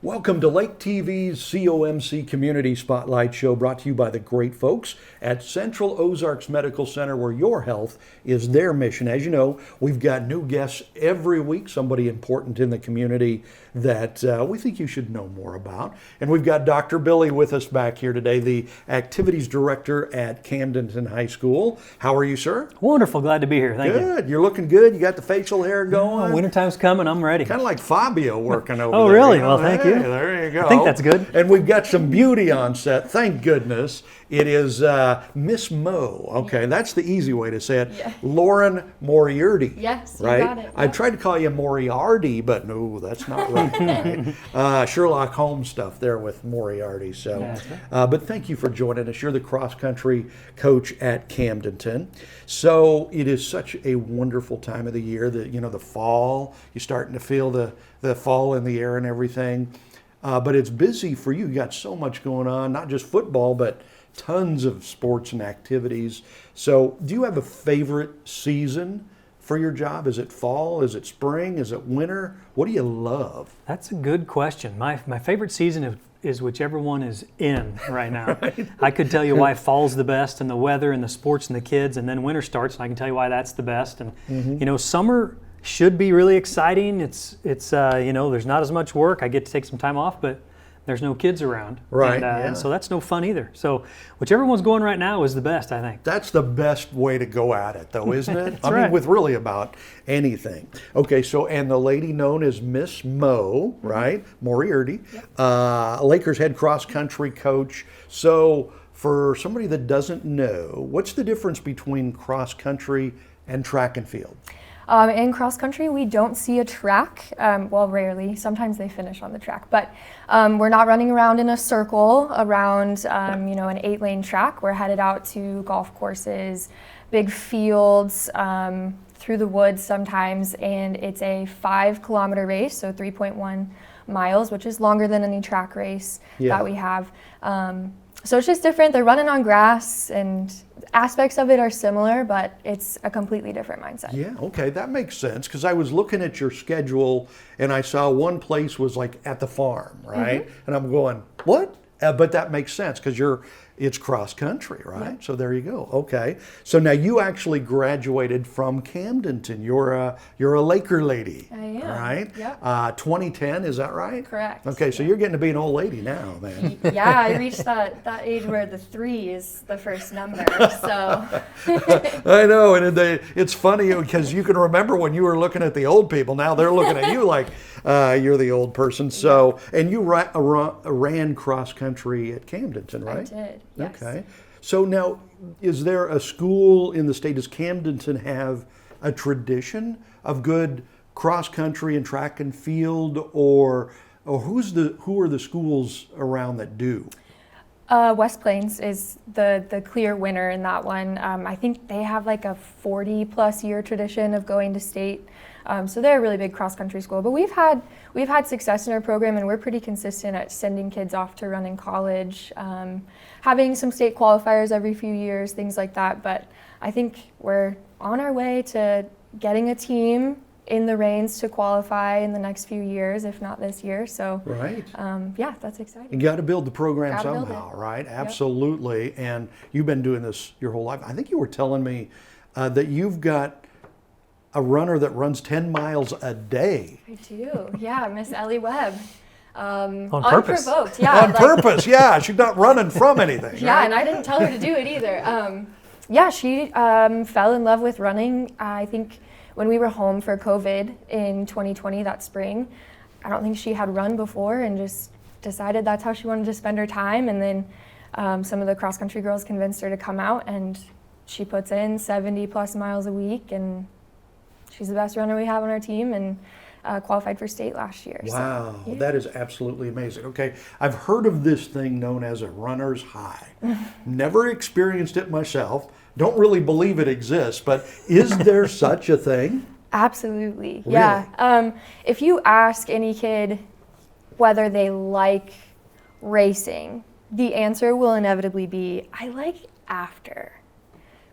Welcome to Lake TV's COMC Community Spotlight Show, brought to you by the great folks at Central Ozarks Medical Center, where your health is their mission. As you know, we've got new guests every week, somebody important in the community that we think you should know more about. And we've got Dr. Billy with us back here today, the Activities Director at Camdenton High School. How are you, sir? Wonderful. Glad to be here. Thank you. Good. You're looking good. You got the facial hair going. Wintertime's coming. I'm ready. Kind of like Fabio working over there. Oh, really? Well, thank you. There you go. I think that's good. And we've got some beauty on set. Thank goodness. It is Miss Mo. Okay, that's the easy way to say it. Yeah. Lauren Moriarty. Yes, you right? got it. I tried to call you Moriarty, but no, that's not right. Right? Sherlock Holmes stuff there with Moriarty. So, Yeah, that's right. but thank you for joining us. You're the cross country coach at Camdenton. So it is such a wonderful time of the year. The fall. You're starting to feel the fall in the air and everything. But it's busy for you. You got so much going on, not just football, but tons of sports and activities. So do you have a favorite season for your job? Is it fall? Is it spring? Is it winter? What do you love? That's a good question. My favorite season is whichever one is in right now. Right. I could tell you why fall's the best, and the weather and the sports and the kids, and then winter starts, and I can tell you why that's the best. And summer should be really exciting. It's there's not as much work. I get to take some time off, but there's no kids around. Right. And so that's no fun either. So whichever one's going right now is the best, I think. That's the best way to go at it, though, isn't it? That's I right. mean, with really about anything. Okay, so, and the lady known as Miss Mo, right? Moriarty, Lakers head cross country coach. So for somebody that doesn't know, what's the difference between cross country and track and field? In cross country, we don't see a track. Rarely. Sometimes they finish on the track, but we're not running around in a circle around, an 8-lane track. We're headed out to golf courses, big fields, through the woods sometimes, and it's a 5-kilometer race, so 3.1 miles, which is longer than any track race that we have. So it's just different. They're running on grass, and aspects of it are similar, but it's a completely different mindset. Yeah, okay, that makes sense, because I was looking at your schedule and I saw one place was like at the farm, right? Mm-hmm. And I'm going, what? But that makes sense, because it's cross country, right? Yeah. So there you go. Okay. So now you actually graduated from Camdenton. You're a Laker lady. I am. Right? Yep. 2010, is that right? Correct. Okay, so you're getting to be an old lady now, man. Yeah, I reached that age where the 3 is the first number. So I know, and it's funny because you can remember when you were looking at the old people. Now they're looking at you like you're the old person. So, and you ran cross country at Camdenton, right? I did. Yes. Okay. So now, is there a school in the state? Does Camdenton have a tradition of good cross country and track and field, or who are the schools around that do? West Plains is the clear winner in that one. I think they have like a 40+ year tradition of going to state. So they're a really big cross country school. But we've had success in our program, and we're pretty consistent at sending kids off to run in college, having some state qualifiers every few years, things like that. But I think we're on our way to getting a team in the reins to qualify in the next few years, if not this year. So, right. That's exciting. You got to build the program Gotta somehow, build it. right? Yep. Absolutely. And you've been doing this your whole life. I think you were telling me that you've got a runner that runs 10 miles a day. I do. Yeah, Miss Ellie Webb. On purpose. Unprovoked. Yeah. On purpose, yeah. She's not running from anything. Yeah, right? and I didn't tell her to do it either. She fell in love with running. I think when we were home for COVID in 2020, that spring, I don't think she had run before, and just decided that's how she wanted to spend her time. And then some of the cross country girls convinced her to come out, and she puts in 70+ miles a week, and she's the best runner we have on our team, and qualified for state last year. Wow, So, yeah. That is absolutely amazing. Okay, I've heard of this thing known as a runner's high. Never experienced it myself. Don't really believe it exists, but is there such a thing? Absolutely, Really? yeah. If you ask any kid whether they like racing, the answer will inevitably be, I like after,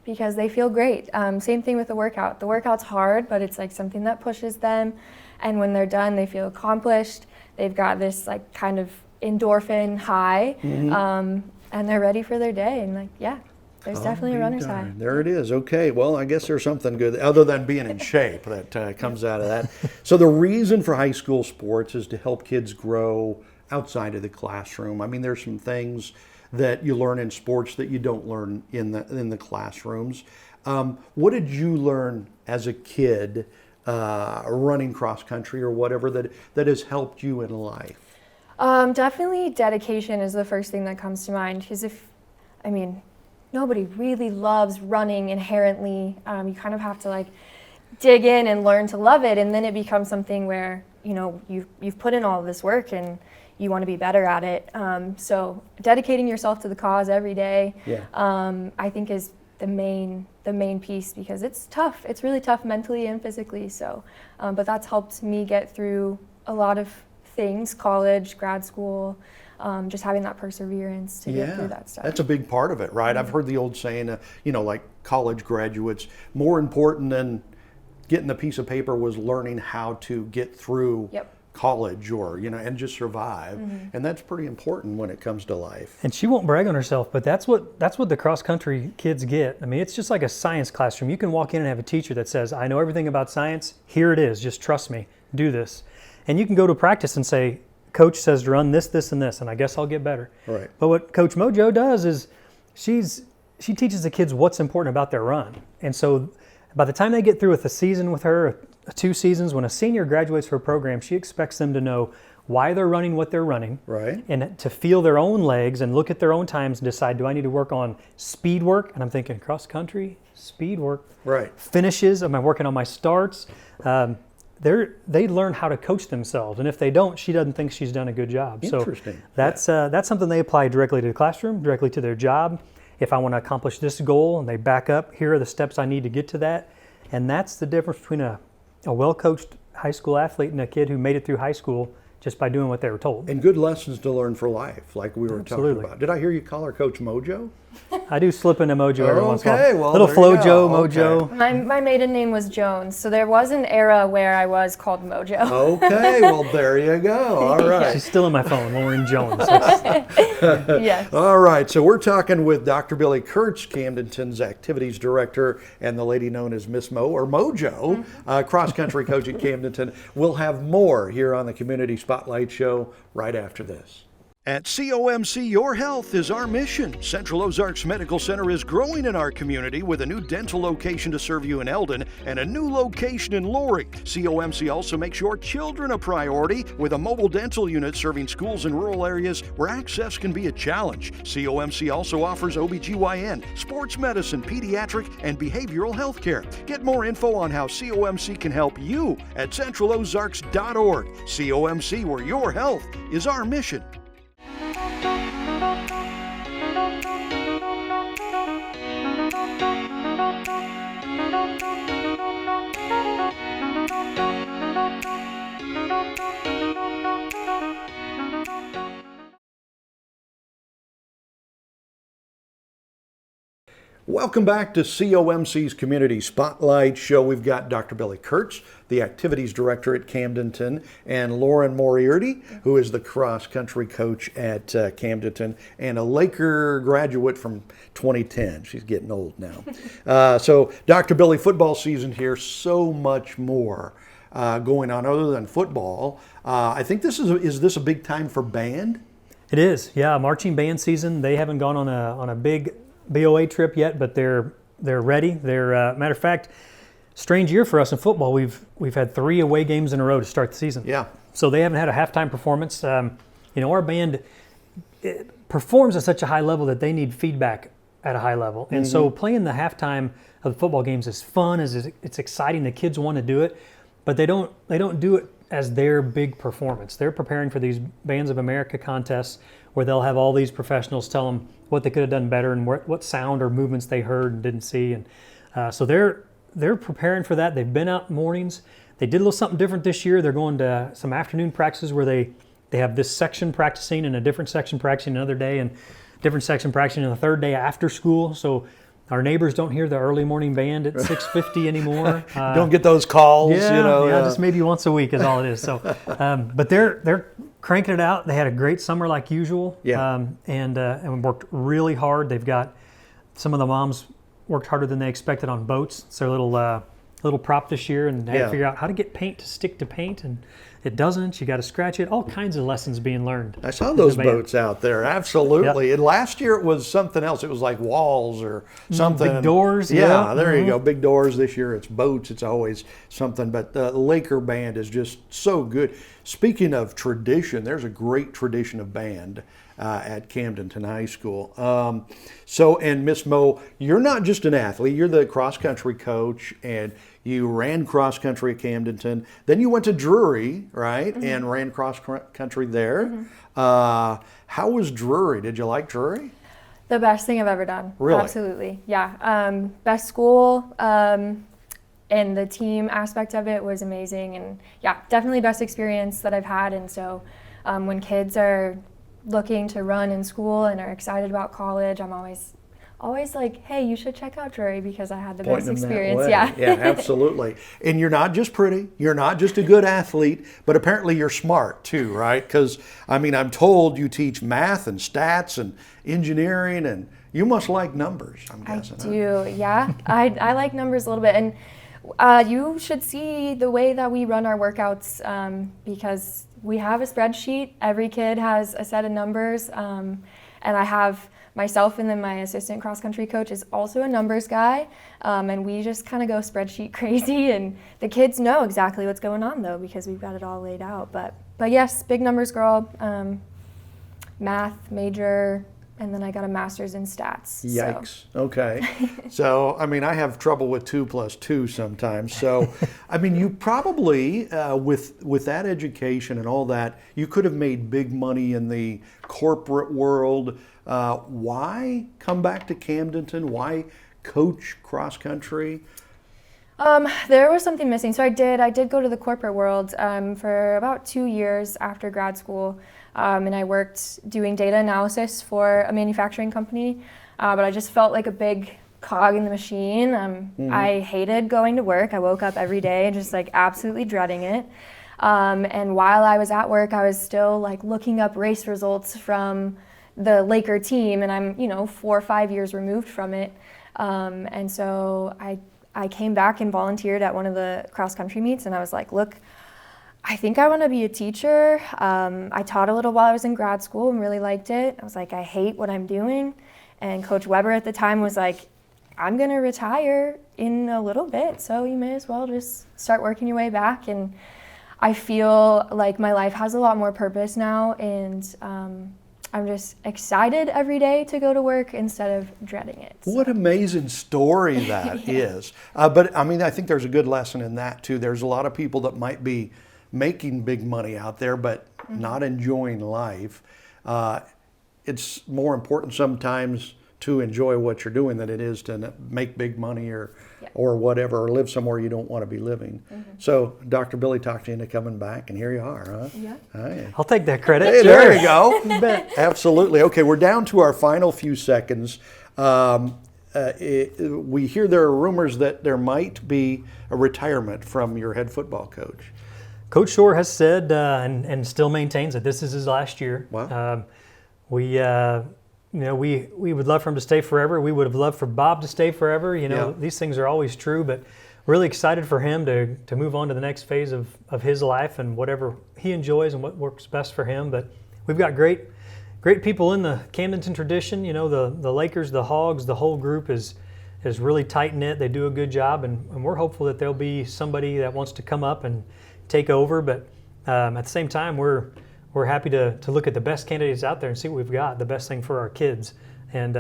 because they feel great. Same thing with the workout. The workout's hard, but it's like something that pushes them, and when they're done, they feel accomplished. they've got this like kind of endorphin high, and they're ready for their day. And like, yeah, there's definitely a runner's high. There it is. Okay, well, I guess there's something good other than being in shape that comes out of that. So the reason for high school sports is to help kids grow outside of the classroom. I mean, there's some things that you learn in sports that you don't learn in the classrooms. What did you learn as a kid running cross country or whatever that has helped you in life? Definitely dedication is the first thing that comes to mind, because nobody really loves running inherently. You kind of have to like dig in and learn to love it, and then it becomes something where you've put in all of this work and you want to be better at it. So dedicating yourself to the cause every day, I think is the main piece, because it's tough. It's really tough mentally and physically. So, but that's helped me get through a lot of things: college, grad school. Just having that perseverance to get through that stuff. That's a big part of it, right? I've heard the old saying, like college graduates, more important than getting the piece of paper was learning how to get through college or, and just survive. And that's pretty important when it comes to life. And she won't brag on herself, but that's what the cross country kids get. I mean, it's just like a science classroom. You can walk in and have a teacher that says, I know everything about science. Here it is. Just trust me. Do this. And you can go to practice and say, Coach says to run this, this, and this, and I guess I'll get better. Right. But what Coach Mojo does is she teaches the kids what's important about their run. And so by the time they get through with a season with her, 2 seasons, when a senior graduates from a program, she expects them to know why they're running what they're running. Right. And to feel their own legs and look at their own times and decide, do I need to work on speed work? And I'm thinking cross country, speed work. Right. Finishes, am I working on my starts? They learn how to coach themselves, and if they don't, she doesn't think she's done a good job. Interesting. So that's something they apply directly to the classroom, directly to their job. If I want to accomplish this goal, and they back up, here are the steps I need to get to that. And that's the difference between a well-coached high school athlete and a kid who made it through high school just by doing what they were told. And good lessons to learn for life, like we were talking about. Did I hear you call her Coach Mojo? I do slip into Mojo every once in a while. Okay, well, little there you Flojo, go. Mojo. Okay. My maiden name was Jones, so there was an era where I was called Mojo. Okay, well, there you go. All right. She's still in my phone, Lauren Jones. Yes. All right, so we're talking with Dr. Billy Kurtz, Camdenton's activities director, and the lady known as Miss Mo, or Mojo, cross-country coach at Camdenton. We'll have more here on the Community Spotlight Show right after this. At COMC, your health is our mission. Central Ozarks Medical Center is growing in our community with a new dental location to serve you in Eldon and a new location in Loring. COMC also makes your children a priority with a mobile dental unit serving schools in rural areas where access can be a challenge. COMC also offers OBGYN, sports medicine, pediatric, and behavioral health care. Get more info on how COMC can help you at centralozarks.org. COMC, where your health is our mission. Welcome back to COMC's Community Spotlight Show. We've got Dr. Billy Kurtz, the activities director at Camdenton, and Lauren Moriarty, who is the cross-country coach at Camdenton and a Laker graduate from 2010. She's getting old now. So, Dr. Billy, football season here, so much more going on other than football. I think this is this a big time for band? It is, yeah. Marching band season. They haven't gone on a big BOA trip yet, but they're ready. They're matter of fact, strange year for us in football. We've had 3 away games in a row to start the season. Yeah. So they haven't had a halftime performance. Our band performs at such a high level that they need feedback at a high level, and so playing the halftime of the football games is fun. It's exciting. The kids want to do it, but they don't do it as their big performance. They're preparing for these Bands of America contests where they'll have all these professionals tell them what they could have done better and what sound or movements they heard and didn't see. And so they're preparing for that. They've been out mornings. They did a little something different this year. They're going to some afternoon practices where they have this section practicing and a different section practicing another day and different section practicing on the third day after school. So Our neighbors don't hear the early morning band at 6:50 anymore. Don't get those calls, Yeah, just maybe once a week is all it is. So, but they're cranking it out. They had a great summer like usual. Yeah. And worked really hard. They've got some of the moms worked harder than they expected on boats. It's their little prop this year, and they had to figure out how to get paint to stick to paint, and it doesn't. You got to scratch it. All kinds of lessons being learned. I saw those boats out there, absolutely. Yep. And last year it was something else. It was like walls or something. Big doors. Yeah, there you go. Big doors. This year it's boats. It's always something. But the Laker band is just so good. Speaking of tradition, there's a great tradition of band at Camdenton High School. And Miss Mo, you're not just an athlete. You're the cross-country coach, and you ran cross-country at Camdenton. Then you went to Drury, right, and ran cross-country there. How was Drury? Did you like Drury? The best thing I've ever done. Really? Absolutely. Yeah. Best school. And the team aspect of it was amazing. And yeah, definitely best experience that I've had. And so when kids are looking to run in school and are excited about college, I'm always like, hey, you should check out Drury because I had the best experience. Yeah. Yeah, absolutely. And you're not just pretty, you're not just a good athlete, but apparently you're smart too, right? Because I'm told you teach math and stats and engineering, and you must like numbers, I'm guessing. I do, yeah. I like numbers a little bit. And you should see the way that we run our workouts because we have a spreadsheet. Every kid has a set of numbers. And I have myself, and then my assistant cross-country coach is also a numbers guy. And we just kind of go spreadsheet crazy. And the kids know exactly what's going on, though, because we've got it all laid out. But yes, big numbers girl, math major, and then I got a master's in stats. Yikes. So. Okay. So, I have trouble with 2 + 2 sometimes. So, you probably, with that education and all that, you could have made big money in the corporate world. Why come back to Camdenton? Why coach cross country? There was something missing. So I did go to the corporate world for about 2 years after grad school. And I worked doing data analysis for a manufacturing company, but I just felt like a big cog in the machine. I hated going to work. I woke up every day just like absolutely dreading it. And while I was at work, I was still like looking up race results from the Laker team, and I'm 4 or 5 years removed from it. And so I came back and volunteered at one of the cross country meets, and I was like, look, I think I want to be a teacher. I taught a little while I was in grad school and really liked it. I was like, I hate what I'm doing. And Coach Weber at the time was like, I'm going to retire in a little bit, so you may as well just start working your way back. And I feel like my life has a lot more purpose now, and I'm just excited every day to go to work instead of dreading it. So. What amazing story that is. But I think there's a good lesson in that too. There's a lot of people that might be making big money out there, but not enjoying life. It's more important sometimes to enjoy what you're doing than it is to make big money or whatever, or live somewhere you don't want to be living. So Dr. Billy talked you into coming back, and here you are, huh? Yeah. Hey. I'll take that credit. Hey, sure. there you go. You bet. Absolutely. Okay, we're down to our final few seconds. We hear there are rumors that there might be a retirement from your head football coach. Coach Shore has said and still maintains that this is his last year. Wow. We would love for him to stay forever. We would have loved for Bob to stay forever. These things are always true, but really excited for him to move on to the next phase of his life and whatever he enjoys and what works best for him. But we've got great people in the Camdenton tradition. The Lakers, the Hogs, the whole group is really tight-knit. They do a good job, and we're hopeful that there'll be somebody that wants to come up and take over. But at the same time, we're happy to look at the best candidates out there and see what we've got, the best thing for our kids. And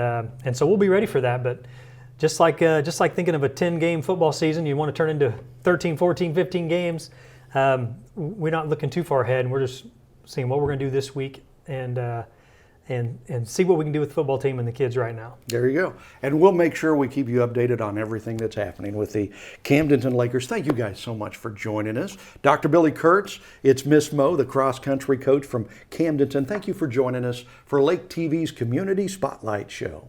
so we'll be ready for that. But just like thinking of a 10-game football season, you want to turn into 13, 14, 15 games. We're not looking too far ahead, and we're just seeing what we're going to do this week and see what we can do with the football team and the kids right now. There you go. And we'll make sure we keep you updated on everything that's happening with the Camdenton Lakers. Thank you guys so much for joining us. Dr. Billy Kurtz, it's Miss Mo, the cross-country coach from Camdenton. Thank you for joining us for Lake TV's Community Spotlight Show.